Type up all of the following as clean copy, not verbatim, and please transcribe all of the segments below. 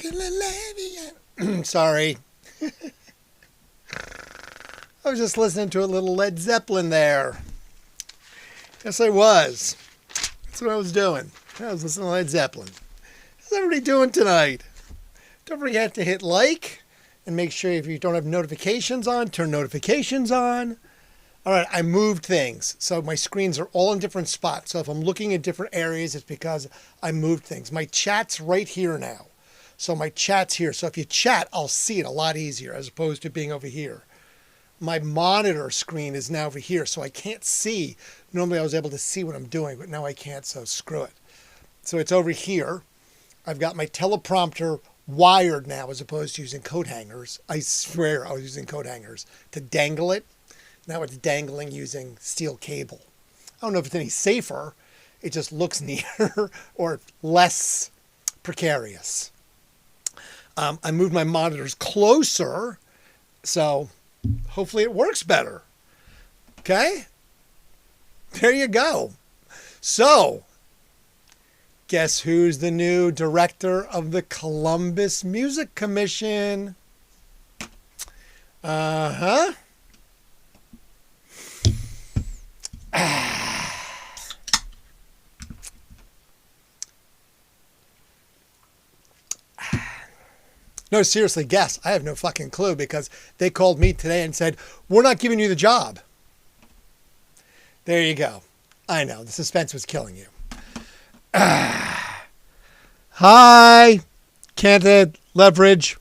Walking the Sorry. I was just listening to a little Led Zeppelin there. Yes, I was. That's what I was doing. I was listening to Led Zeppelin. How's everybody doing tonight? Don't forget to hit like and make sure if you don't have notifications on, turn notifications on. All right, I moved things. So my screens are all in different spots. So if I'm looking at different areas, it's because I moved things. My chat's right here now. So my chat's here. So if you chat, I'll see it a lot easier as opposed to being over here. My monitor screen is now over here, so I can't see. Normally I was able to see what I'm doing, but now I can't, so screw it. So it's over here. I've got my teleprompter wired now as opposed to using coat hangers. I swear I was using coat hangers to dangle it. Now it's dangling using steel cable. I don't know if it's any safer. It just looks neater or less precarious. I moved my monitors closer, so hopefully it works better. Okay? There you go. So, guess who's the new director of the Columbus Music Commission? Uh-huh. No, seriously, guess. I have no fucking clue because they called me today and said, we're not giving you the job. There you go. I know. The suspense was killing you. Hi. Canted Leverage.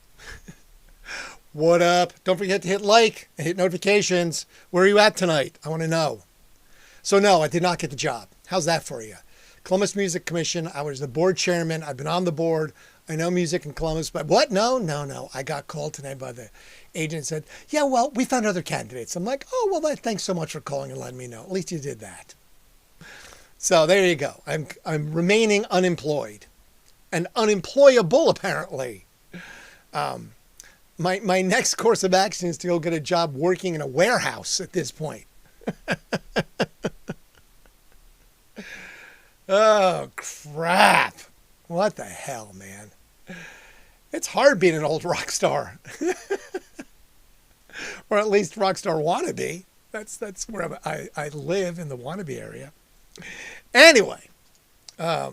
What up? Don't forget to hit like and hit notifications. Where are you at tonight? I want to know. So no, I did not get the job. How's that for you? Columbus Music Commission. I was the board chairman. I've been on the board. I know music in Columbus, but what? No. I got called today by the agent and said, yeah, well, we found other candidates. I'm like, oh, well, thanks so much for calling and letting me know. At least you did that. So there you go. I'm remaining unemployed and unemployable, apparently. My next course of action is to go get a job working in a warehouse at this point. Oh, crap. What the hell, man? It's hard being an old rock star. Or at least rock star wannabe. That's where I live, in the wannabe area. Anyway, I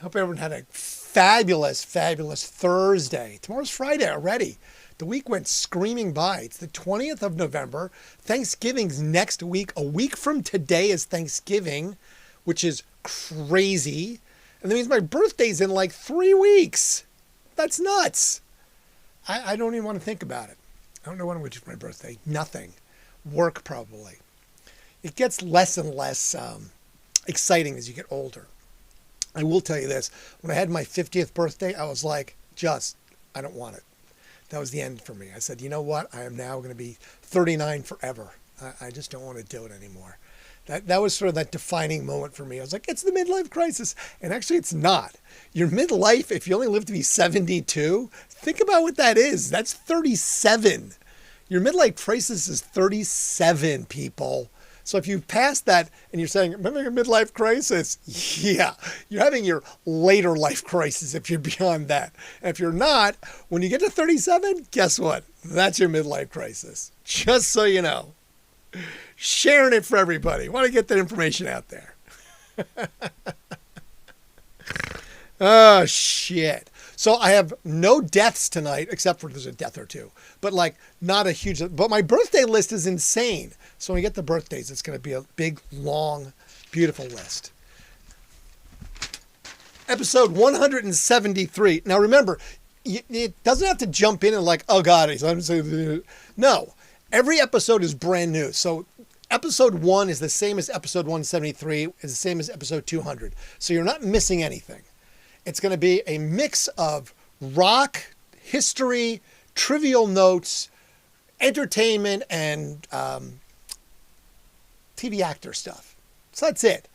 hope everyone had a fabulous Thursday. Tomorrow's Friday already. The week went screaming by. It's the 20th of November. Thanksgiving's next week. A week from today is Thanksgiving, which is crazy. And that means my birthday's in like 3 weeks. That's nuts. I don't even want to think about it. I don't know when I'm going to do for my birthday. Nothing. Work, probably. It gets less and less exciting as you get older. I will tell you this. When I had my 50th birthday, I was like, I don't want it. That was the end for me. I said, you know what? I am now going to be 39 forever. I just don't want to do it anymore. That was sort of that defining moment for me. I was like, it's the midlife crisis. And actually, it's not. Your midlife, if you only live to be 72, think about what that is. That's 37. Your midlife crisis is 37, people. So if you pass that and you're saying, remember your midlife crisis? Yeah, you're having your later life crisis if you're beyond that. And if you're not, when you get to 37, guess what? That's your midlife crisis. Just so you know. Sharing it for everybody. Want to get that information out there. Oh, shit. So I have no deaths tonight, except for there's a death or two. But like, not a huge, but my birthday list is insane. So when we get the birthdays, it's going to be a big, long, beautiful list. Episode 173. Now remember, it doesn't have to jump in and like, oh God, no. Every episode is brand new. So episode 1 is the same as episode 173, is the same as episode 200. So you're not missing anything. It's going to be a mix of rock, history, trivial notes, entertainment, and TV actor stuff. So that's it.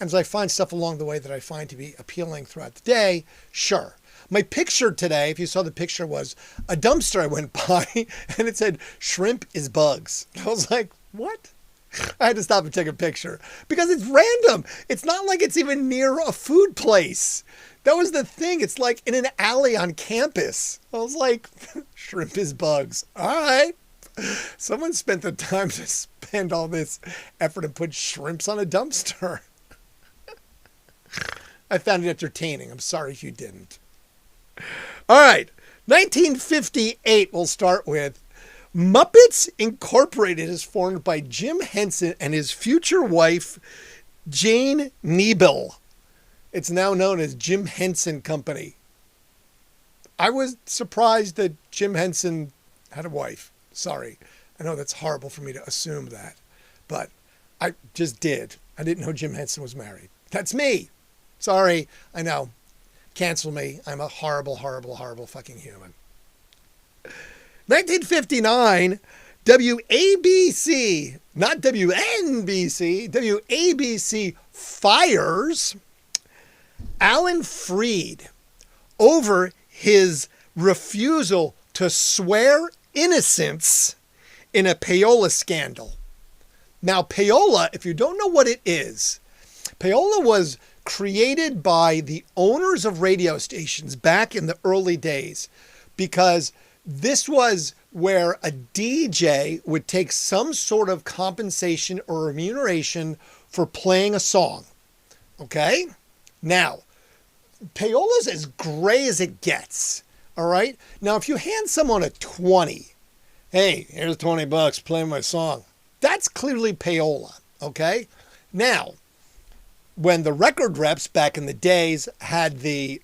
And as I find stuff along the way that I find to be appealing throughout the day, sure. My picture today, if you saw the picture, was a dumpster I went by and it said, shrimp is bugs. I was like, what? I had to stop and take a picture because it's random. It's not like it's even near a food place. That was the thing. It's like in an alley on campus. I was like, shrimp is bugs. All right. Someone spent the time to spend all this effort and put shrimps on a dumpster. I found it entertaining. I'm sorry if you didn't. All right. 1958 we'll start with. Muppets Incorporated is formed by Jim Henson and his future wife, Jane Niebel. It's now known as Jim Henson Company. I was surprised that Jim Henson had a wife. Sorry. I know that's horrible for me to assume that, but I just did. I didn't know Jim Henson was married. That's me. Sorry. I know. Cancel me. I'm a horrible, horrible, horrible fucking human. 1959, WABC, not WNBC, WABC fires Alan Freed over his refusal to swear innocence in a payola scandal. Now, payola, if you don't know what it is, payola was created by the owners of radio stations back in the early days because this was where a DJ would take some sort of compensation or remuneration for playing a song. Okay? Now, payola's as gray as it gets. All right? Now, if you hand someone a 20, hey, here's $20, play my song. That's clearly payola. Okay? Now, when the record reps back in the days had the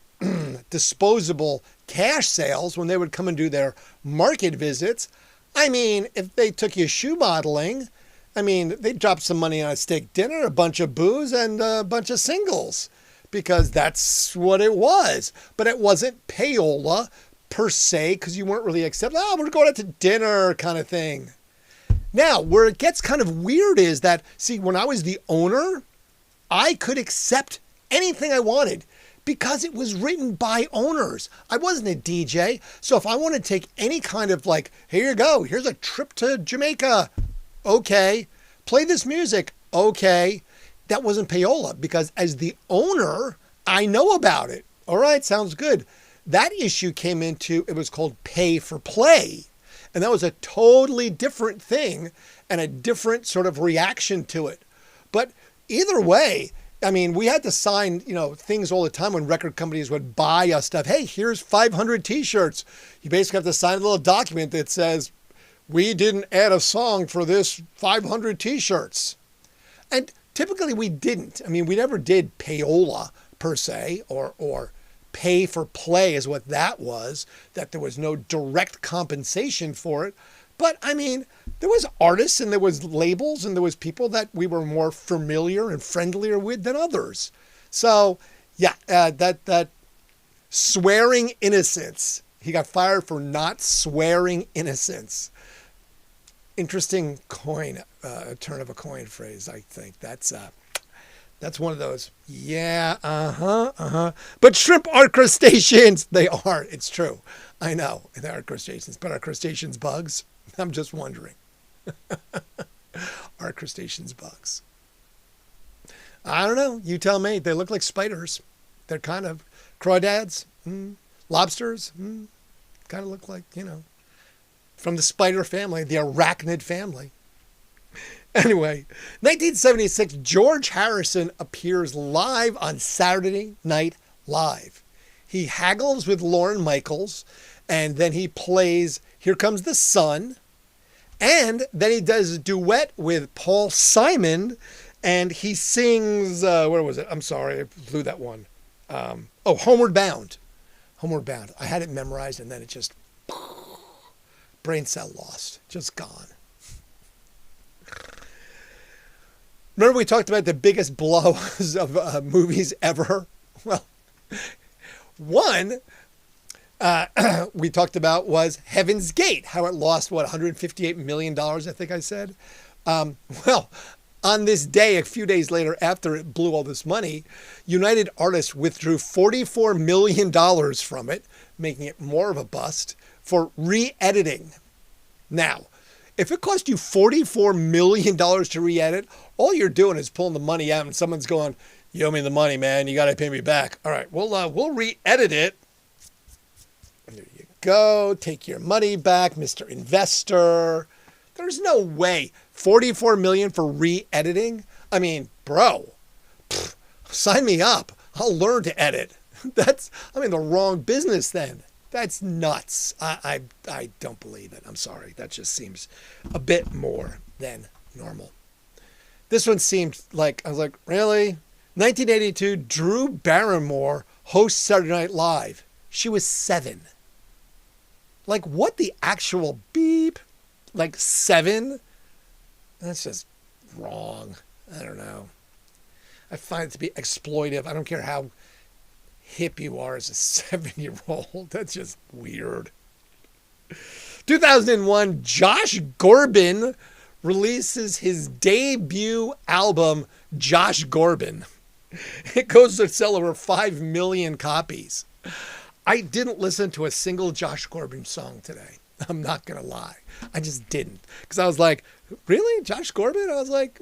disposable cash sales, when they would come and do their market visits, I mean, if they took you shoe modeling, I mean, they dropped some money on a steak dinner, a bunch of booze, and a bunch of singles, because that's what it was. But it wasn't payola per se, because you weren't really accepted. Oh, we're going out to dinner kind of thing. Now, where it gets kind of weird is that, see, when I was the owner, I could accept anything I wanted, because it was written by owners. I wasn't a DJ. So if I want to take any kind of like, here you go, here's a trip to Jamaica. Okay. Play this music. Okay. That wasn't payola because as the owner, I know about it. All right. Sounds good. That issue came into, it was called pay for play. And that was a totally different thing and a different sort of reaction to it. But either way, I mean, we had to sign, things all the time when record companies would buy us stuff. Hey, here's 500 T-shirts. You basically have to sign a little document that says, we didn't add a song for this 500 T-shirts. And typically we didn't. I mean, we never did payola per se, or pay for play is what that was, that there was no direct compensation for it. But I mean, there was artists and there was labels and there was people that we were more familiar and friendlier with than others. So yeah, that swearing innocence. He got fired for not swearing innocence. Interesting turn of a coin phrase. I think that's one of those. Yeah, But shrimp are crustaceans. They are. It's true. I know they are crustaceans, but are crustaceans bugs? I'm just wondering. Are crustaceans bugs? I don't know. You tell me. They look like spiders. They're kind of crawdads, lobsters, kind of look like, from the spider family, the arachnid family. Anyway, 1976, George Harrison appears live on Saturday Night Live. He haggles with Lorne Michaels, and then he plays Here Comes the Sun. And then he does a duet with Paul Simon, and he sings, where was it? I'm sorry, I blew that one. Homeward Bound. Homeward Bound. I had it memorized, and then it just, brain cell lost, just gone. Remember we talked about the biggest blows of movies ever? Well, one we talked about was Heaven's Gate, how it lost, $158 million, I think I said. Well, on this day, a few days later, after it blew all this money, United Artists withdrew $44 million from it, making it more of a bust, for re-editing. Now, if it cost you $44 million to re-edit, all you're doing is pulling the money out and someone's going, you owe me the money, man. You got to pay me back. All right, we'll re-edit it. There you go. Take your money back, Mr. Investor. There's no way. $44 million for re-editing? I mean, bro, sign me up. I'll learn to edit. I'm in the wrong business then. That's nuts. I don't believe it. I'm sorry. That just seems a bit more than normal. This one seemed like, I was like, really? 1982, Drew Barrymore hosts Saturday Night Live. She was 7. Like, what the actual beep? Like 7? That's just wrong. I don't know. I find it to be exploitive. I don't care how hip you are as a 7-year-old. That's just weird. 2001, Josh Groban releases his debut album, Josh Groban. It goes to sell over 5 million copies. I didn't listen to a single Josh Groban song today. I'm not going to lie. I just didn't. Because I was like, really? Josh Groban? I was like,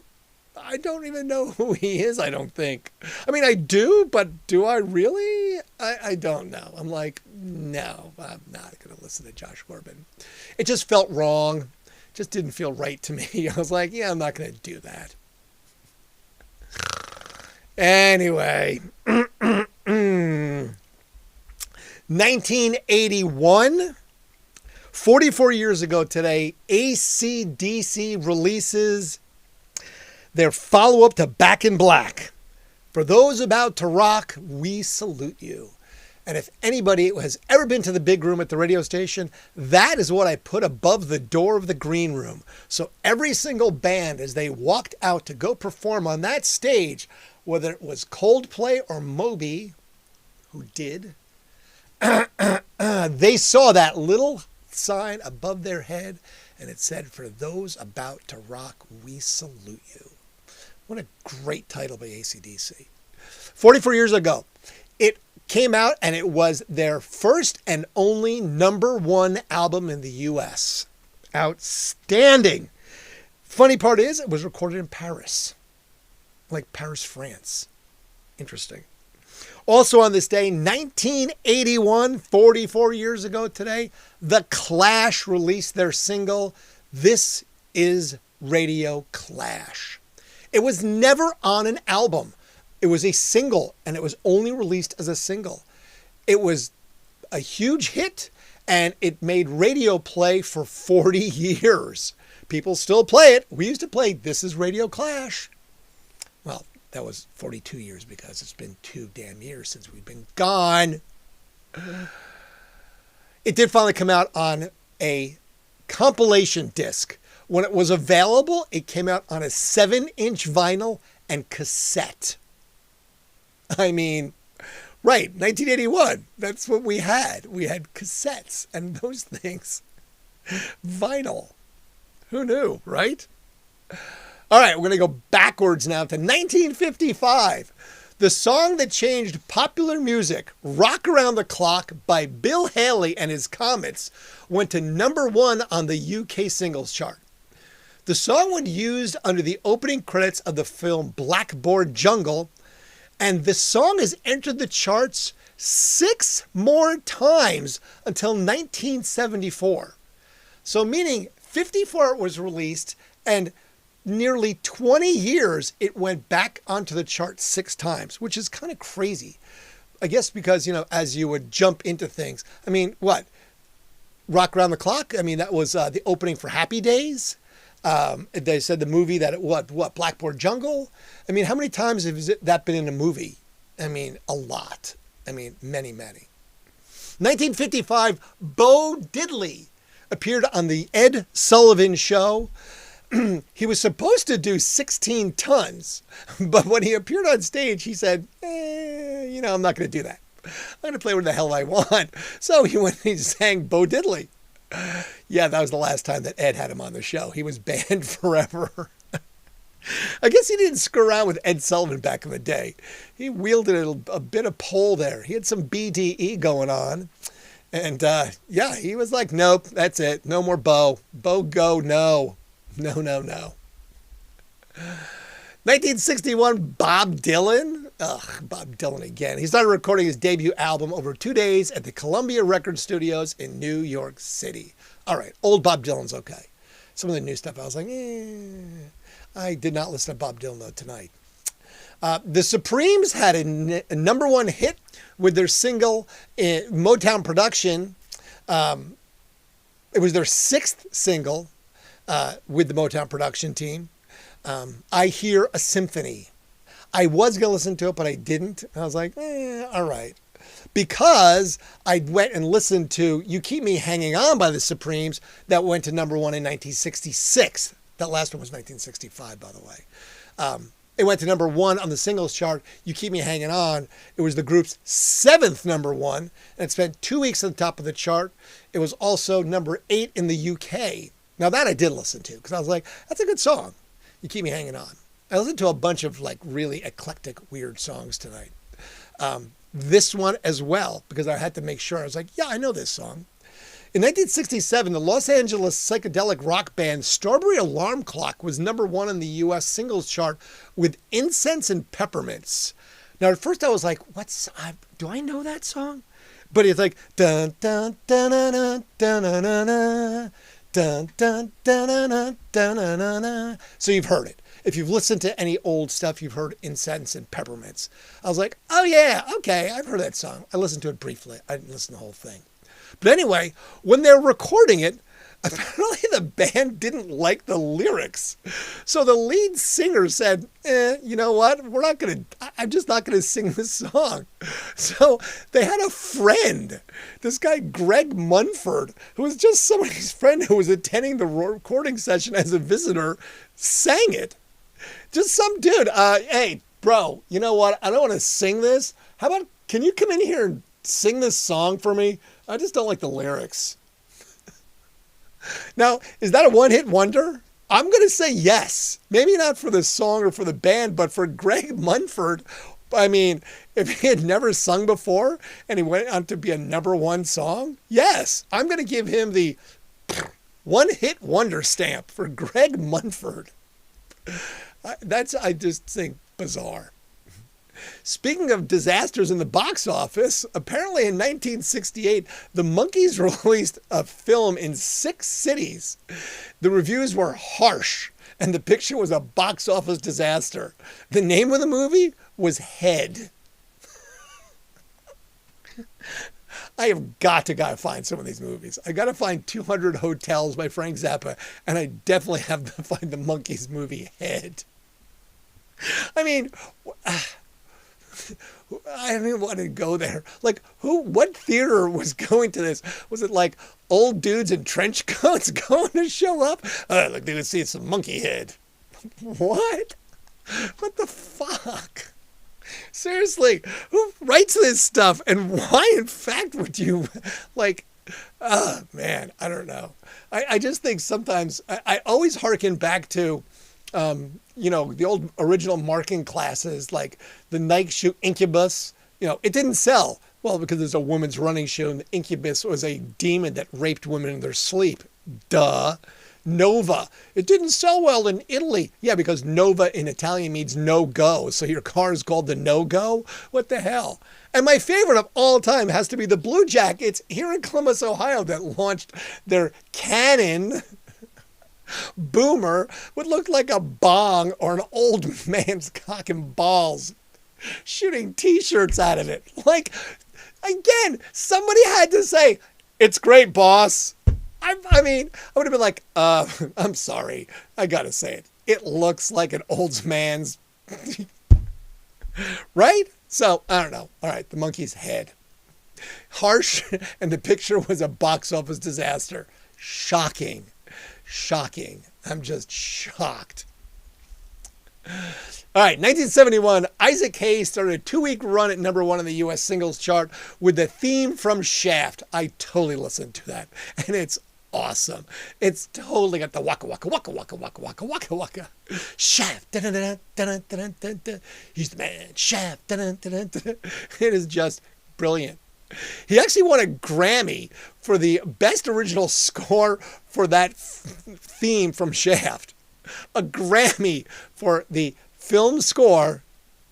I don't even know who he is, I don't think. I mean, I do, but do I really? I don't know. I'm like, no, I'm not going to listen to Josh Groban. It just felt wrong. It just didn't feel right to me. I was like, yeah, I'm not going to do that. Anyway, 1981, 44 years ago today, AC/DC releases their follow-up to Back in Black. For those about to rock, we salute you. And if anybody has ever been to the big room at the radio station, that is what I put above the door of the green room. So every single band, as they walked out to go perform on that stage, whether it was Coldplay or Moby, who did, they saw that little sign above their head, and it said, for those about to rock, we salute you. What a great title by AC/DC. 44 years ago, it came out, and it was their first and only #1 album in the U.S. Outstanding. Funny part is, it was recorded in Paris. Like Paris, France. Interesting. Also on this day, 1981, 44 years ago today, The Clash released their single, This Is Radio Clash. It was never on an album. It was a single, and it was only released as a single. It was a huge hit, and it made radio play for 40 years. People still play it. We used to play This Is Radio Clash. Well, that was 42 years because it's been 2 damn years since we've been gone. It did finally come out on a compilation disc. When it was available, it came out on a 7-inch vinyl and cassette. I mean, right, 1981, that's what we had. We had cassettes and those things. Vinyl. Who knew, right? All right, we're going to go backwards now to 1955. The song that changed popular music, Rock Around the Clock by Bill Haley and his Comets, went to #1 on the UK singles chart. The song was used under the opening credits of the film Blackboard Jungle, and the song has entered the charts 6 more times until 1974. So meaning 54 it was released, and nearly 20 years it went back onto the chart 6 times, which is kind of crazy. I guess because, as you would jump into things. I mean, what? Rock Around the Clock? I mean, that was the opening for Happy Days. They said the movie that Blackboard Jungle. I mean, how many times has that been in a movie? I mean, a lot. I mean, many, many. 1955, Bo Diddley appeared on the Ed Sullivan Show. He was supposed to do 16 tons, but when he appeared on stage, he said, I'm not going to do that. I'm going to play what the hell I want. So he went and he sang Bo Diddley. Yeah, that was the last time that Ed had him on the show. He was banned forever. I guess he didn't screw around with Ed Sullivan back in the day. He wielded a bit of pole there. He had some BDE going on. And yeah, he was like, nope, that's it. No more Bo. Bo go, no. No, no, no. 1961, Bob Dylan. Ugh, Bob Dylan again. He started recording his debut album over 2 days at the Columbia Record Studios in New York City. All right, old Bob Dylan's okay. Some of the new stuff, I was like, I did not listen to Bob Dylan, though, tonight. The Supremes had a number one hit with their single Motown production. It was their sixth single with the Motown production team. I Hear a Symphony. I was going to listen to it, but I didn't. I was like, all right. Because I went and listened to You Keep Me Hanging On by the Supremes that went to number one in 1966. That last one was 1965, by the way. It went to number one on the singles chart. You Keep Me Hanging On. It was the group's seventh number one, and it spent 2 weeks at the top of the chart. It was also number 8 in the UK. Now that I did listen to, because I was like, that's a good song. You Keep Me Hanging On. I listened to a bunch of like really eclectic, weird songs tonight. This one as well, because I had to make sure. I was like, yeah, I know this song. In 1967, the Los Angeles psychedelic rock band Strawberry Alarm Clock was number one in the U.S. singles chart with Incense and Peppermints. Now, at first I was like, do I know that song? But it's like, dun, dun, dun, dun, dun, dun, dun, dun, dun, dun, dun, dun, dun. So you've heard it. If you've listened to any old stuff, you've heard Incense and Peppermints. I was like, oh yeah, okay, I've heard that song. I listened to it briefly. I didn't listen to the whole thing. But anyway, when they're recording it, apparently the band didn't like the lyrics. So the lead singer said, you know what? I'm just not going to sing this song. So they had a friend, this guy, Greg Munford, who was just somebody's friend who was attending the recording session as a visitor, sang it. Just some dude. Hey, bro, you know what? I don't want to sing this. How about, can you come in here and sing this song for me? I just don't like the lyrics. Now, is that a one-hit wonder? I'm going to say yes. Maybe not for the song or for the band, but for Greg Munford. I mean, if he had never sung before and he went on to be a number one song, yes, I'm going to give him the one-hit wonder stamp for Greg Munford. I just think bizarre. Speaking of disasters in the box office, apparently in 1968, the Monkees released a film in 6 cities. The reviews were harsh, and the picture was a box office disaster. The name of the movie was Head. I have got to find some of these movies. I got to find 200 Hotels by Frank Zappa, and I definitely have to find the Monkees movie Head. I mean, I don't even want to go there. Like, what theater was going to this? Was it like old dudes in trench coats going to show up? Like they would see some monkey head. What? What the fuck? Seriously, who writes this stuff? And why, in fact, would you, like, man, I don't know. I just think sometimes, I always hearken back to, the old original marketing classes, like the Nike shoe Incubus. It didn't sell. Well, because there's a women's running shoe, and the Incubus was a demon that raped women in their sleep. Duh. Nova. It didn't sell well in Italy. Yeah, because Nova in Italian means no go. So your car is called the no go? What the hell? And my favorite of all time has to be the Blue Jackets here in Columbus, Ohio, that launched their Cannon boomer, what looked like a bong or an old man's cock and balls, shooting t-shirts out of it. Like, again, somebody had to say, it's great, boss. I mean, I would have been like, I'm sorry. I got to say it. It looks like an old man's, right? So, I don't know. All right, the Monkees Head. Harsh, and the picture was a box office disaster. Shocking. I'm just shocked. All right, 1971, Isaac Hayes started a 2-week run at number one in the U.S. singles chart with the theme from Shaft. I totally listened to that, and it's awesome. It's totally got the waka waka waka waka waka waka waka waka. Shaft. He's the man. Shaft. It is just brilliant. He actually won a Grammy for the best original score for that theme from Shaft. A Grammy for the film score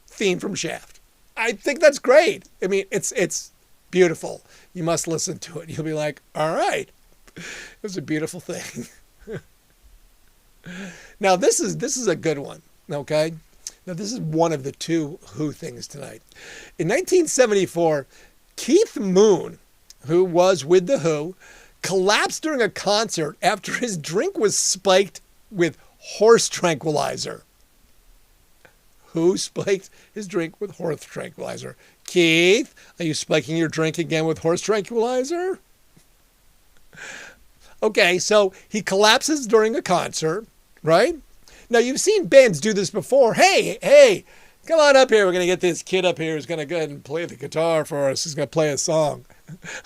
theme from Shaft. I think that's great. I mean, it's beautiful. You must listen to it. You'll be like, all right, it was a beautiful thing. Now, this is a good one, okay? Now, this is one of the two Who things tonight. In 1974, Keith Moon, who was with the Who, collapsed during a concert after his drink was spiked with horse tranquilizer. Who spiked his drink with horse tranquilizer? Keith, are you spiking your drink again with horse tranquilizer? Okay, so he collapses during a concert, right? Now, you've seen bands do this before. Hey, come on up here. We're going to get this kid up here who's going to go ahead and play the guitar for us. He's going to play a song.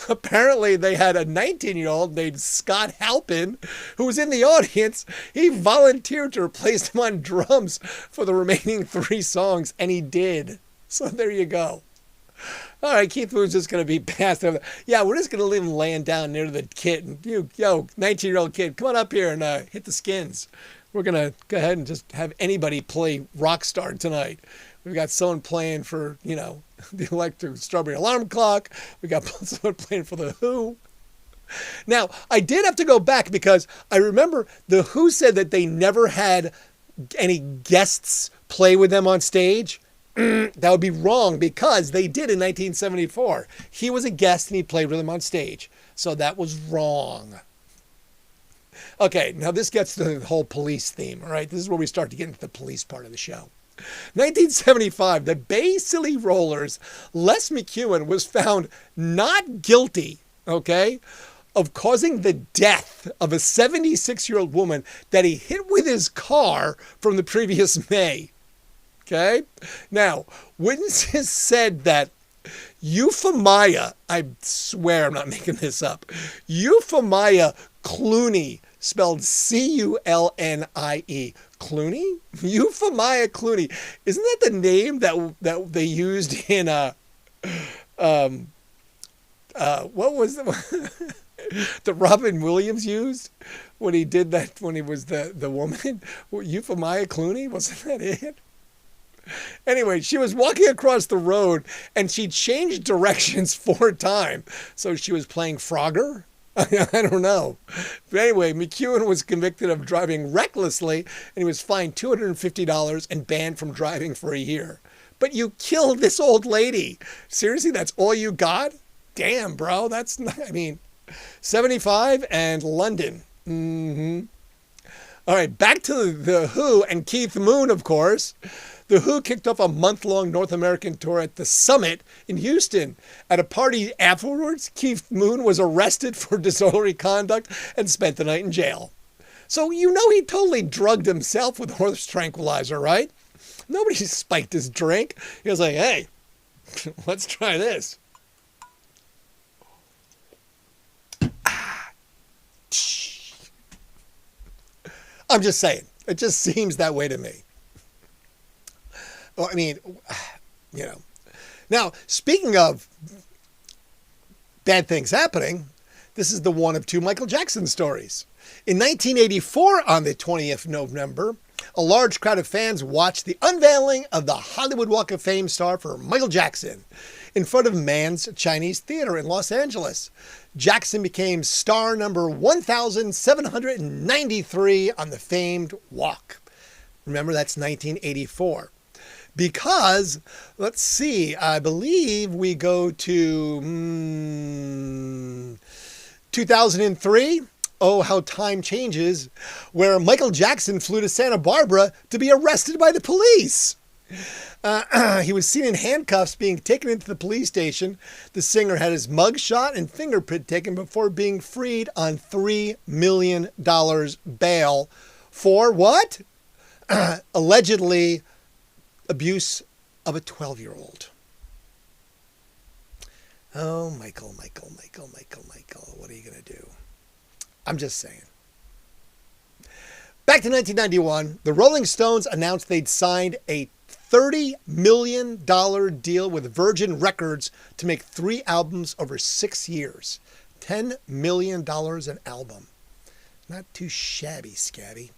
Apparently, they had a 19-year-old named Scott Halpin who was in the audience. He volunteered to replace him on drums for the remaining 3 songs, and he did. So there you go. All right, Keith Moon's just going to be passed over. Yeah, we're just going to leave him laying down near the kid. And you, 19-year-old kid, come on up here and hit the skins. We're going to go ahead and just have anybody play Rockstar tonight. We've got someone playing for, the Electric Strawberry Alarm Clock. We got someone playing for the Who. Now, I did have to go back because I remember the Who said that they never had any guests play with them on stage. That would be wrong because they did in 1974. He was a guest and he played with them on stage. So that was wrong. Okay, now this gets to the whole police theme, all right? This is where we start to get into the police part of the show. 1975, the Bay City Rollers, Les McEwen was found not guilty, okay, of causing the death of a 76-year-old woman that he hit with his car from the previous May. Okay? Now, witnesses said that Euphemia, I swear I'm not making this up, Euphemia Clooney, spelled C-U-L-N-I-E. Clooney? Euphemia Clooney. Isn't that the name that they used in what was the that Robin Williams used when he did that when he was the woman? Euphemia Clooney? Wasn't that it? Anyway, she was walking across the road and she changed directions 4 times. So she was playing Frogger? I don't know. But anyway, McEwen was convicted of driving recklessly and he was fined $250 and banned from driving for a year. But you killed this old lady. Seriously, that's all you got? Damn, bro. That's not, 75 and London. Mm-hmm. All right, back to the Who and Keith Moon, of course. The Who kicked off a month-long North American tour at the Summit in Houston. At a party afterwards, Keith Moon was arrested for disorderly conduct and spent the night in jail. So he totally drugged himself with horse tranquilizer, right? Nobody spiked his drink. He was like, hey, let's try this. I'm just saying. It just seems that way to me. Well, Now, speaking of bad things happening, this is the one of 2 Michael Jackson stories. In 1984, on the 20th of November, a large crowd of fans watched the unveiling of the Hollywood Walk of Fame star for Michael Jackson in front of Mann's Chinese Theater in Los Angeles. Jackson became star number 1,793 on the famed walk. Remember, that's 1984. Because, let's see, I believe we go to 2003. Oh, how time changes, where Michael Jackson flew to Santa Barbara to be arrested by the police. He was seen in handcuffs being taken into the police station. The singer had his mug shot and fingerprint taken before being freed on $3 million bail for what? Allegedly abuse of a 12-year-old. Oh, Michael, what are you going to do? I'm just saying. Back to 1991, the Rolling Stones announced they'd signed a $30 million deal with Virgin Records to make 3 albums over 6 years. $10 million an album. Not too shabby, Scabby.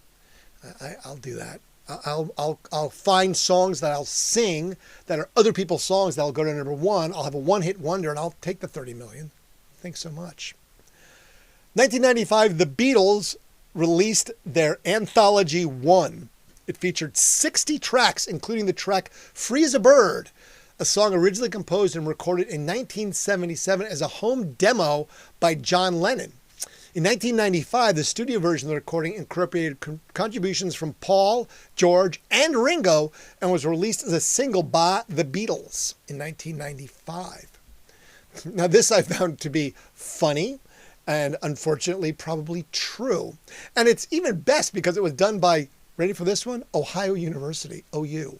I'll do that. I'll find songs that I'll sing that are other people's songs that'll go to number 1. I'll have a one-hit wonder, and I'll take the $30 million. Thanks so much. 1995, the Beatles released their Anthology 1. It featured 60 tracks, including the track Free as a Bird, a song originally composed and recorded in 1977 as a home demo by John Lennon. In 1995, the studio version of the recording incorporated contributions from Paul, George, and Ringo, and was released as a single by the Beatles in 1995. Now, this I found to be funny and unfortunately probably true. And it's even best because it was done by, ready for this one? Ohio University, OU.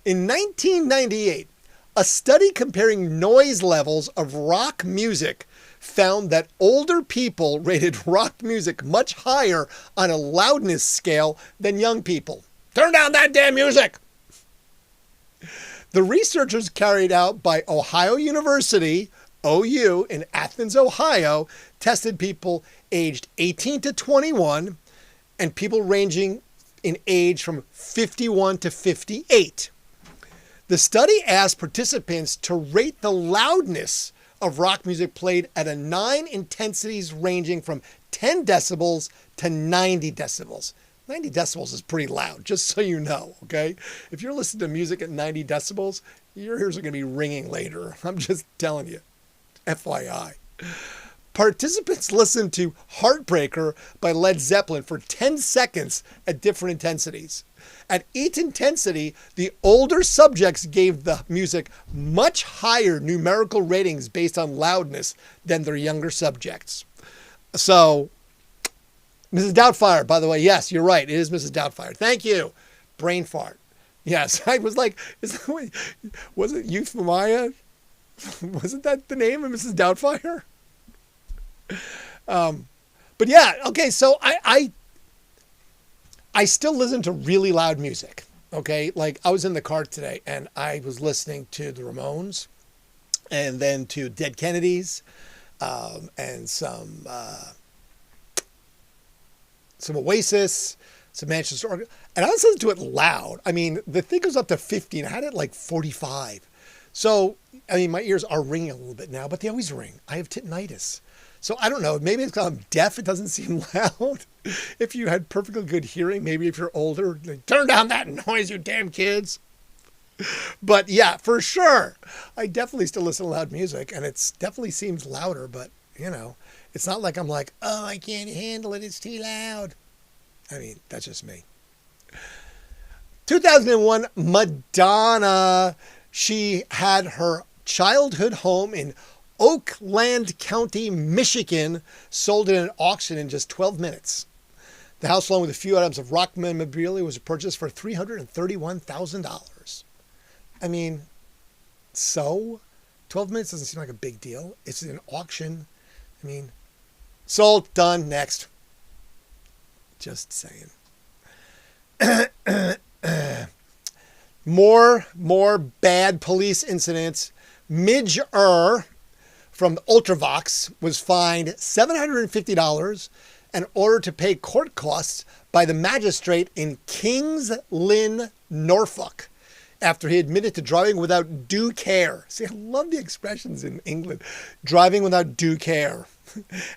In 1998, a study comparing noise levels of rock music found that older people rated rock music much higher on a loudness scale than young people. Turn down that damn music! The researchers carried out by Ohio University, OU, in Athens, Ohio, tested people aged 18 to 21 and people ranging in age from 51 to 58. The study asked participants to rate the loudness of rock music played at 9 intensities ranging from 10 decibels to 90 decibels. 90 decibels is pretty loud, just so you know, okay? If you're listening to music at 90 decibels, your ears are going to be ringing later. I'm just telling you. FYI. Participants listened to Heartbreaker by Led Zeppelin for 10 seconds at different intensities. At each intensity, the older subjects gave the music much higher numerical ratings based on loudness than their younger subjects. So, Mrs. Doubtfire, by the way, yes, you're right. It is Mrs. Doubtfire. Thank you. Brain fart. Yes, I was like, was it Euphemia? Wasn't that the name of Mrs. Doubtfire? But yeah, okay, so I still listen to really loud music, okay? Like, I was in the car today, and I was listening to the Ramones, and then to Dead Kennedys, and some Oasis, some Manchester Organ, and I was listening to it loud. I mean, the thing goes up to 50, and I had it like 45. So, I mean, my ears are ringing a little bit now, but they always ring. I have tinnitus. So I don't know, maybe it's because I'm deaf, it doesn't seem loud. If you had perfectly good hearing, maybe if you're older, like, turn down that noise, you damn kids. But yeah, for sure, I definitely still listen to loud music, and it definitely seems louder, but, you know, it's not like I'm like, oh, I can't handle it, it's too loud. I mean, that's just me. 2001, Madonna. She had her childhood home in Oakland County, Michigan, sold in an auction in just 12 minutes. The house, along with a few items of rock memorabilia, was purchased for $331,000. I mean, so 12 minutes doesn't seem like a big deal. It's an auction. I mean, sold, done, next. Just saying. More bad police incidents. Midge from Ultravox was fined $750 and ordered to pay court costs by the magistrate in Kings Lynn, Norfolk, after he admitted to driving without due care. See, I love the expressions in England. Driving without due care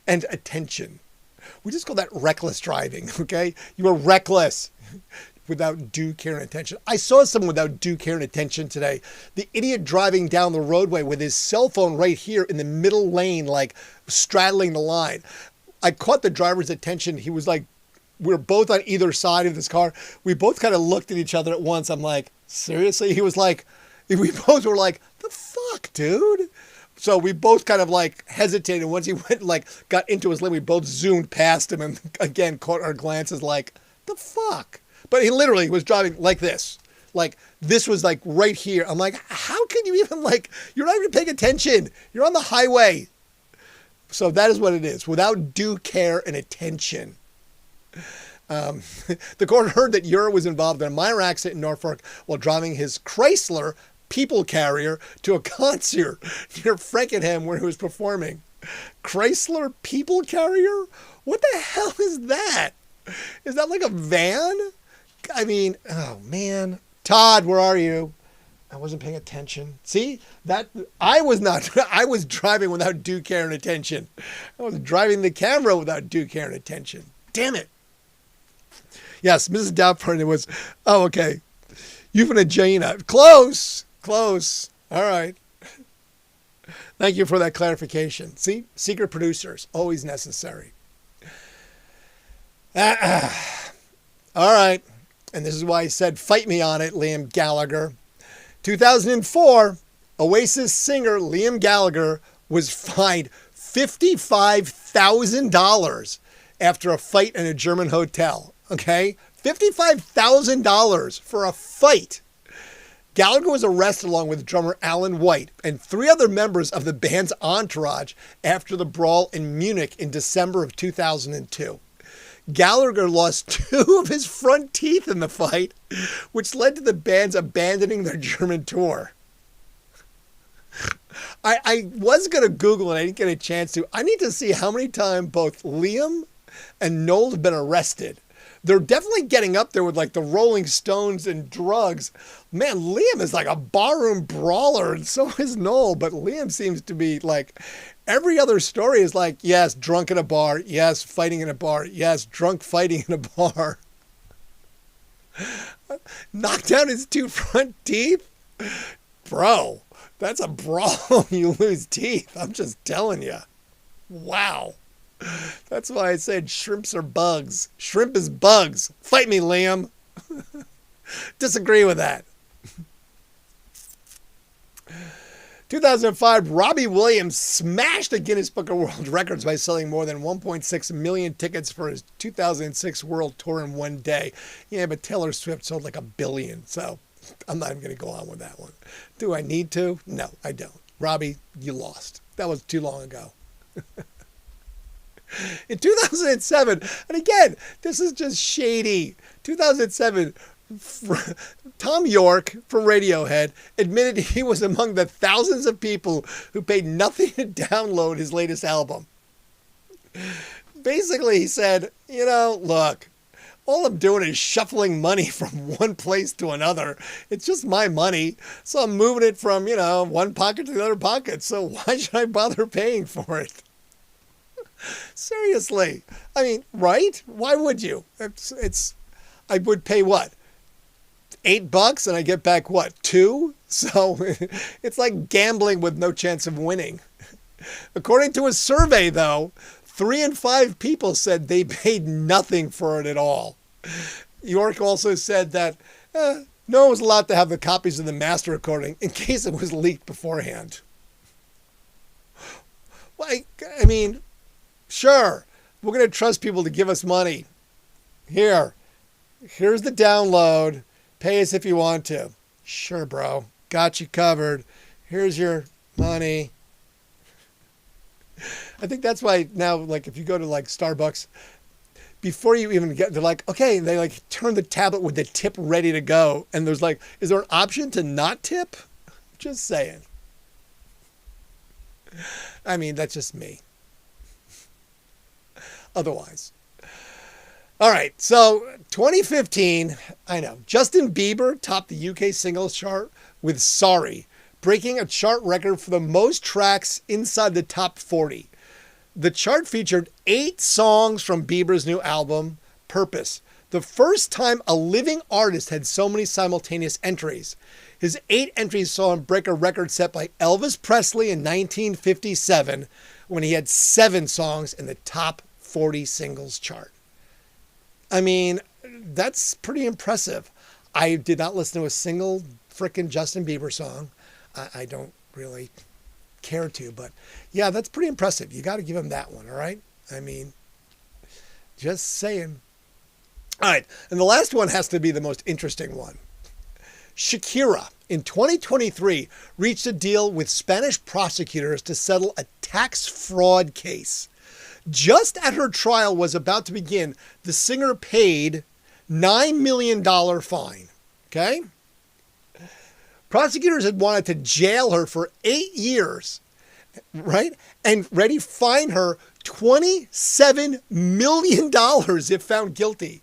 and attention. We just call that reckless driving, okay? You were reckless without due care and attention. I saw someone without due care and attention today. The idiot driving down the roadway with his cell phone right here in the middle lane, like straddling the line. I caught the driver's attention. He was like, we were both on either side of this car. We both kind of looked at each other at once. I'm like, seriously? He was like, we both were like, the fuck, dude? So we both kind of like hesitated. Once he went, like, got into his lane, we both zoomed past him and again caught our glances like, the fuck? But he literally was driving like this. Like, this was like right here. I'm like, how can you even like, you're not even paying attention. You're on the highway. So that is what it is. Without due care and attention. The court heard that Ure was involved in a minor accident in Norfolk while driving his Chrysler people carrier to a concert near Frankenham where he was performing. Chrysler people carrier? What the hell is that? Is that like a van? I mean, oh man. Todd, where are you? I wasn't paying attention. See, I was not. I was driving without due care and attention. I was driving the camera without due care and attention. Damn it. Yes, Mrs. Doubtford, it was, oh, okay. Euphanageina. Close. All right. Thank you for that clarification. See, secret producers, always necessary. All right. And this is why I said, fight me on it, Liam Gallagher. 2004, Oasis singer Liam Gallagher was fined $55,000 after a fight in a German hotel. Okay? $55,000 for a fight. Gallagher was arrested along with drummer Alan White and 3 other members of the band's entourage after the brawl in Munich in December of 2002. Gallagher lost 2 of his front teeth in the fight, which led to the band's abandoning their German tour. I was going to Google and I didn't get a chance to. I need to see how many times both Liam and Noel have been arrested. They're definitely getting up there with like the Rolling Stones and drugs. Man, Liam is like a barroom brawler and so is Noel. But Liam seems to be like, every other story is like, yes, drunk in a bar. Yes, fighting in a bar. Yes, drunk fighting in a bar. Knocked down his 2 front teeth? Bro, that's a brawl. You lose teeth. I'm just telling you. Wow. That's why I said shrimps are bugs. Shrimp is bugs. Fight me, Liam. Disagree with that. 2005, Robbie Williams smashed the Guinness Book of World Records by selling more than 1.6 million tickets for his 2006 world tour in one day. Yeah, but Taylor Swift sold like 1 billion, so I'm not even going to go on with that one. Do I need to? No, I don't. Robbie, you lost. That was too long ago. In 2007, and again, this is just shady. 2007, Tom York from Radiohead admitted he was among the thousands of people who paid nothing to download his latest album. Basically, he said, look, all I'm doing is shuffling money from one place to another. It's just my money. So I'm moving it from, one pocket to the other pocket. So why should I bother paying for it? Seriously. I mean, right? Why would you? I would pay what? $8 and I get back what? 2? So it's like gambling with no chance of winning. According to a survey though, 3 in 5 people said they paid nothing for it at all. York also said that no one was allowed to have the copies of the master recording in case it was leaked beforehand. Well, I mean, sure, we're going to trust people to give us money. Here's the download. Pay us if you want to. Sure, bro. Got you covered. Here's your money. I think that's why now, like, if you go to, like, Starbucks, before you even get, they're like, okay, they, like, turn the tablet with the tip ready to go. And there's, like, is there an option to not tip? Just saying. I mean, that's just me. Otherwise. All right, so 2015, I know, Justin Bieber topped the UK singles chart with Sorry, breaking a chart record for the most tracks inside the top 40. The chart featured 8 songs from Bieber's new album, Purpose, the first time a living artist had so many simultaneous entries. His 8 entries saw him break a record set by Elvis Presley in 1957 when he had 7 songs in the top 40 singles chart. I mean, that's pretty impressive. I did not listen to a single frickin' Justin Bieber song. I don't really care to, but yeah, that's pretty impressive. You got to give him that one, all right? I mean, just saying. All right, and the last one has to be the most interesting one. Shakira, in 2023, reached a deal with Spanish prosecutors to settle a tax fraud case. Just as her trial was about to begin, the singer paid $9 million fine. Okay? Prosecutors had wanted to jail her for 8 years, right? And ready to fine her $27 million if found guilty.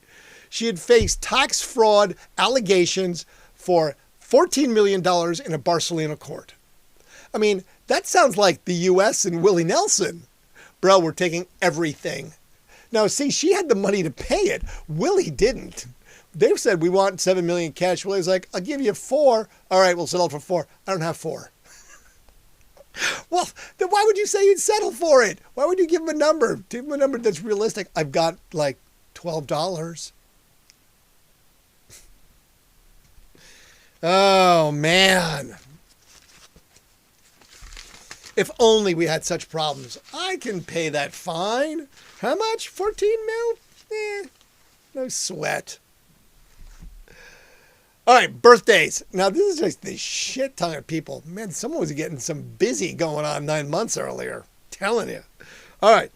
She had faced tax fraud allegations for $14 million in a Barcelona court. I mean, that sounds like the U.S. and Willie Nelson. Bro, we're taking everything. Now, see, she had the money to pay it. Willie didn't. They said, we want $7 million cash. Willie's like, I'll give you 4. All right, we'll settle for 4. I don't have 4. Well, then why would you say you'd settle for it? Why would you give him a number? Give him a number that's realistic. I've got like $12. Oh, man. If only we had such problems. I can pay that fine. How much? 14 mil? No sweat. All right, birthdays. Now, this is just the shit ton of people. Man, someone was getting some busy going on 9 months earlier. Telling you. All right.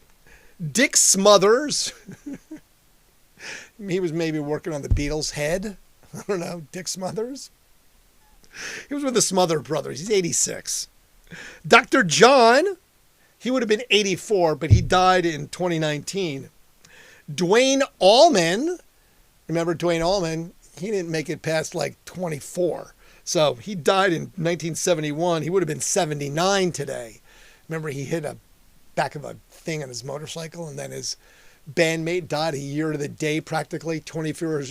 Dick Smothers. He was maybe working on the Beatles' head. I don't know. Dick Smothers. He was with the Smother Brothers. He's 86. Dr. John. He would have been 84, but he died in 2019. Dwayne Allman. Remember Dwayne Allman? He didn't make it past like 24. So he died in 1971. He would have been 79 today. Remember, he hit a back of a thing on his motorcycle, and then his bandmate died a year to the day, practically 24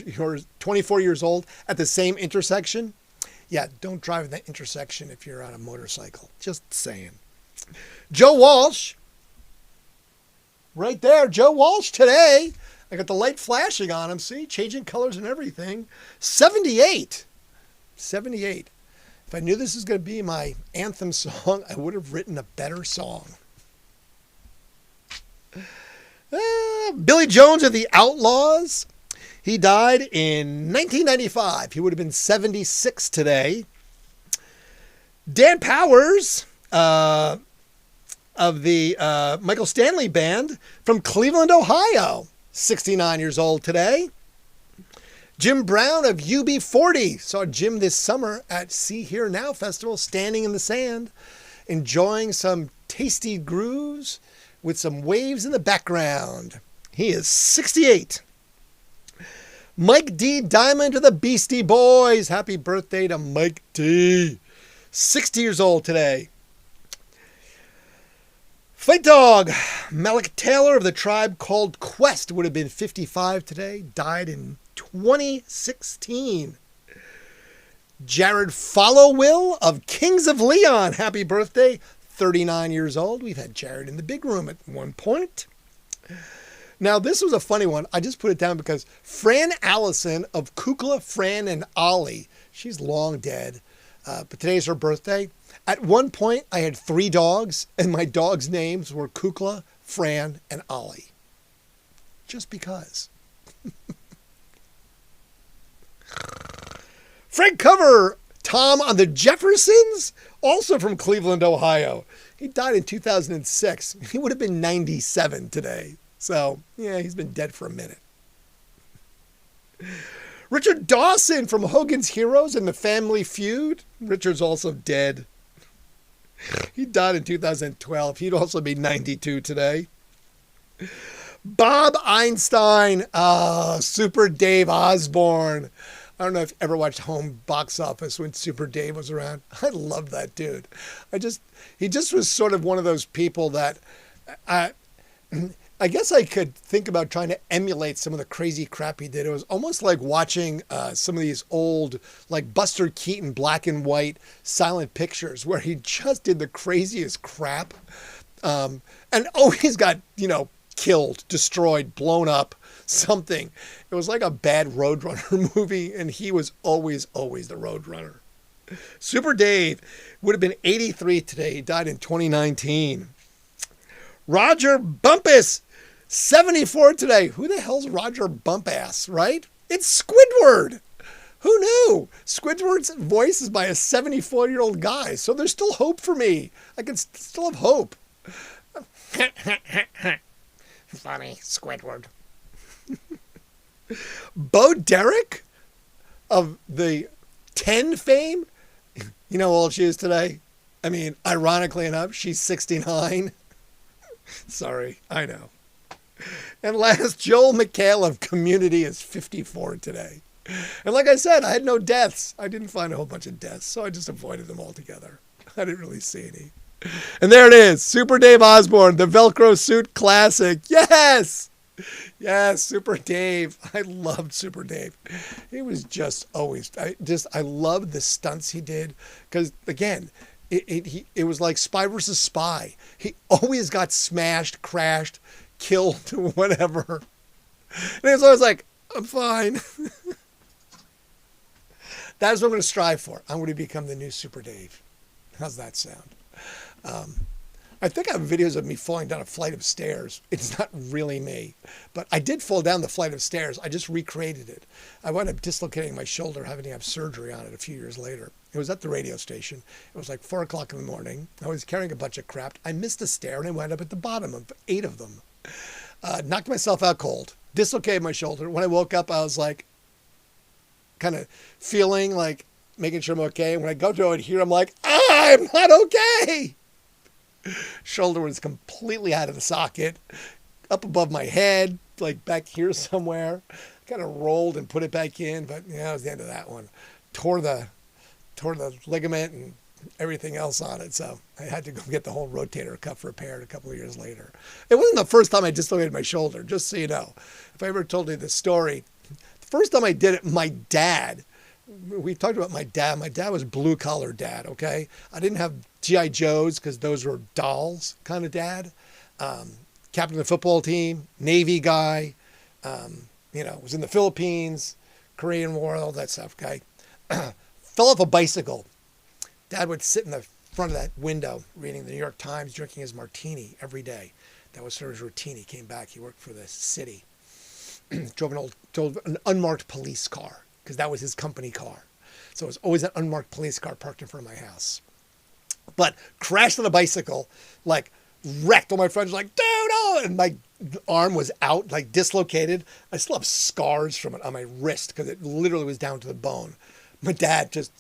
years old at the same intersection. Yeah, don't drive in that intersection if you're on a motorcycle. Just saying. Joe Walsh. Right there, Joe Walsh today. I got the light flashing on him, see? Changing colors and everything. 78. 78. If I knew this was going to be my anthem song, I would have written a better song. Billy Jones of the Outlaws. He died in 1995. He would have been 76 today. Dan Powers of the Michael Stanley Band from Cleveland, Ohio. 69 years old today. Jim Brown of UB40. Saw Jim this summer at See Here Now Festival, standing in the sand, enjoying some tasty grooves with some waves in the background. He is 68. Mike D. Diamond of the Beastie Boys. Happy birthday to Mike D. 60 years old today. Fight Dog, Malik Taylor of the Tribe Called Quest would have been 55 today. Died in 2016. Jared Followill of Kings of Leon. Happy birthday. 39 years old. We've had Jared in the big room at one point. Now, this was a funny one. I just put it down because Fran Allison of Kukla, Fran, and Ollie. She's long dead, but today's her birthday. At one point, I had 3 dogs, and my dogs' names were Kukla, Fran, and Ollie. Just because. Frank Cover, Tom on the Jeffersons, also from Cleveland, Ohio. He died in 2006. He would have been 97 today. So, yeah, he's been dead for a minute. Richard Dawson from Hogan's Heroes and the Family Feud. Richard's also dead. He died in 2012. He'd also be 92 today. Bob Einstein, Super Dave Osborne. I don't know if you ever watched Home Box Office when Super Dave was around. I loved that dude. He just was sort of one of those people that I guess I could think about trying to emulate some of the crazy crap he did. It was almost like watching some of these old, like Buster Keaton black and white silent pictures where he just did the craziest crap and always got, killed, destroyed, blown up, something. It was like a bad Roadrunner movie, and he was always the Roadrunner. Super Dave would have been 83 today. He died in 2019. Roger Bumpus, 74 today. Who the hell's Roger Bumpass, right? It's Squidward. Who knew? Squidward's voice is by a 74-year-old guy, so there's still hope for me. I can still have hope. funny, Squidward. Bo Derek of the 10 fame. You know how old she is today? I mean, ironically enough, she's 69. Sorry, I know. And last, Joel McHale of Community is 54 today. And like I said, I had no deaths. I didn't find a whole bunch of deaths, so I just avoided them altogether. I didn't really see any. And there it is, Super Dave Osborne, the Velcro suit classic. Yes! Yes, Super Dave. I loved Super Dave. He was just always, I loved the stunts he did. Because, again, it was like Spy versus Spy. He always got smashed, crashed, killed, whatever. And he was always like, I'm fine. That's what I'm going to strive for. I'm going to become the new Super Dave. How's that sound? I think I have videos of me falling down a flight of stairs. It's not really me, but I did fall down the flight of stairs. I just recreated it. I wound up dislocating my shoulder, having to have surgery on it a few years later. It was at the radio station. It was like 4 o'clock in the morning. I was carrying a bunch of crap. I missed a stair and I wound up at the bottom of 8 of them. Knocked myself out cold. Dislocated my shoulder. When I woke up, I was like, kind of feeling like making sure I'm okay. When I go to it here, I'm like, I'm not okay. Shoulder was completely out of the socket, up above my head, like back here somewhere. Kind of rolled and put it back in, but yeah, it was the end of that one. Tore the ligament and everything else on it, so I had to go get the whole rotator cuff repaired a couple of years later. It wasn't the first time I dislocated my shoulder, just so you know. If I ever told you this story, the first time I did it, my dad, we talked about my dad. My dad was blue-collar dad, okay? I didn't have G.I. Joes because those were dolls kind of dad. Captain of the football team, Navy guy, was in the Philippines, Korean War, all that stuff, okay? Fell off a bicycle. Dad would sit in the front of that window reading the New York Times, drinking his martini every day. That was sort of his routine. He came back. He worked for the city. drove an unmarked police car, because that was his company car. So it was always an unmarked police car parked in front of my house. But crashed on a bicycle, like wrecked. All my friends were like, dude, oh! And my arm was out, like dislocated. I still have scars from it on my wrist because it literally was down to the bone. My dad just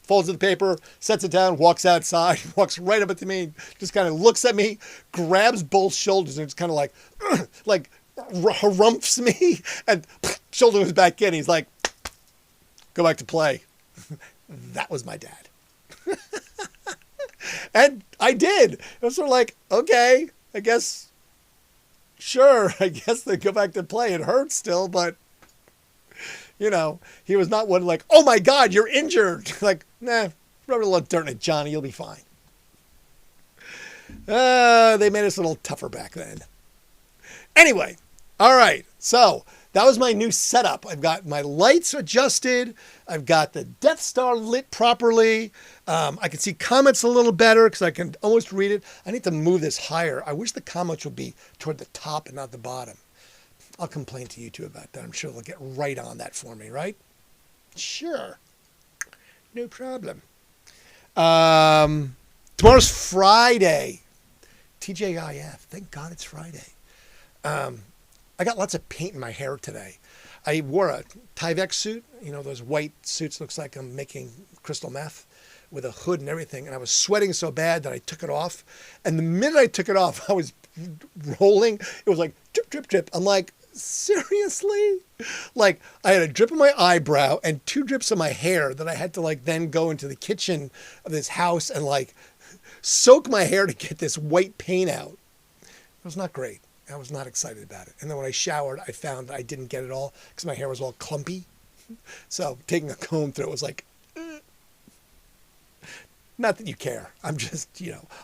folds the paper, sets it down, walks outside, walks right up to me, just kind of looks at me, grabs both shoulders, and it's kind of like harumphs me, and shoulder was back in. He's like, go back to play. That was my dad. And I did. It was sort of like, okay, I guess, sure, I guess they go back to play. It hurts still, but, you know, he was not one like, oh my God, you're injured. Like, nah, rub a little dirt in it, Johnny, you'll be fine. They made us a little tougher back then. Anyway, all right, so that was my new setup. I've got my lights adjusted. I've got the Death Star lit properly. I can see comments a little better because I can almost read it. I need to move this higher. I wish the comments would be toward the top and not the bottom. I'll complain to YouTube about that. I'm sure they'll get right on that for me, right? Sure. No problem. Tomorrow's Friday. TJIF. Thank God it's Friday. I got lots of paint in my hair today. I wore a Tyvek suit, you know, those white suits, looks like I'm making crystal meth, with a hood and everything. And I was sweating so bad that I took it off. And the minute I took it off, I was rolling. It was like drip, drip, drip. I'm like, seriously? Like, I had a drip in my eyebrow and 2 drips in my hair that I had to like then go into the kitchen of this house and like soak my hair to get this white paint out. It was not great. I was not excited about it. And then when I showered, I found that I didn't get it all because my hair was all clumpy. So taking a comb through it was like, Not that you care. I'm just,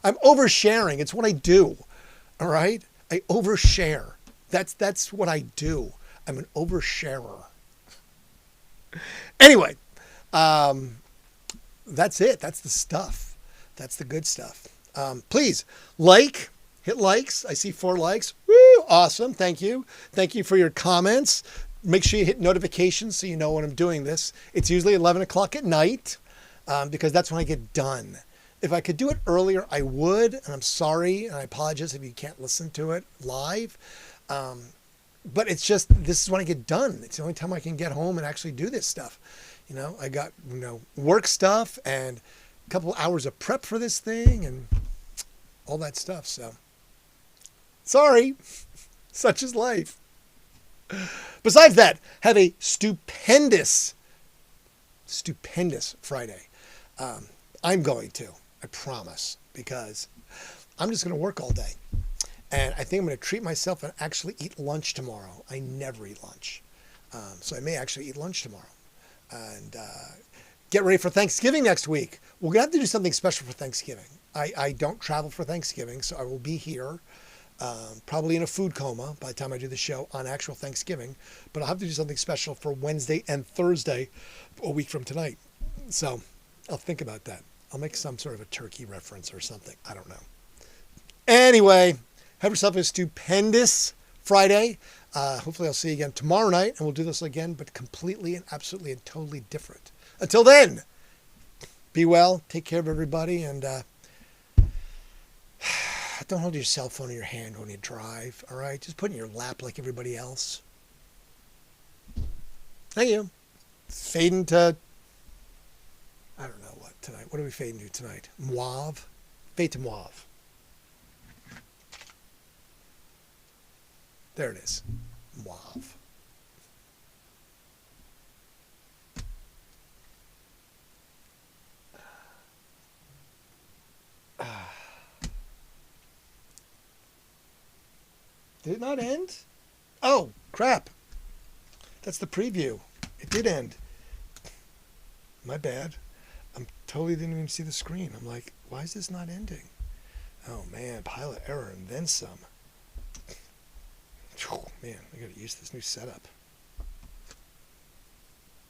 I'm oversharing. It's what I do. All right? I overshare. That's what I do. I'm an oversharer. Anyway, that's it. That's the stuff. That's the good stuff. Please hit likes. I see 4 likes. Woo! Awesome. Thank you. Thank you for your comments. Make sure you hit notifications so you know when I'm doing this. It's usually 11 o'clock at night because that's when I get done. If I could do it earlier, I would, and I'm sorry, and I apologize if you can't listen to it live. Um, but it's just, this is when I get done. It's the only time I can get home and actually do this stuff. You know, I got, work stuff and a couple hours of prep for this thing and all that stuff. So, sorry, such is life. Besides that, have a stupendous Friday. I'm going to, I promise, because I'm just going to work all day. And I think I'm going to treat myself and actually eat lunch tomorrow. I never eat lunch. So I may actually eat lunch tomorrow. And get ready for Thanksgiving next week. We're going to have to do something special for Thanksgiving. I don't travel for Thanksgiving, so I will be here, probably in a food coma by the time I do the show on actual Thanksgiving. But I'll have to do something special for Wednesday and Thursday, a week from tonight. So I'll think about that. I'll make some sort of a turkey reference or something. I don't know. Anyway, have yourself a stupendous Friday. Hopefully I'll see you again tomorrow night, and we'll do this again, but completely and absolutely and totally different. Until then, be well, take care of everybody, and don't hold your cell phone in your hand when you drive, all right? Just put it in your lap like everybody else. Thank you. Fading to, I don't know what tonight. What are we fading to tonight? Mauve? Fade to mauve. There it is. Mauve. Did it not end? Oh, crap. That's the preview. It did end. My bad. I totally didn't even see the screen. I'm like, why is this not ending? Oh, man. Pilot error and then some. Man, I got to use this new setup.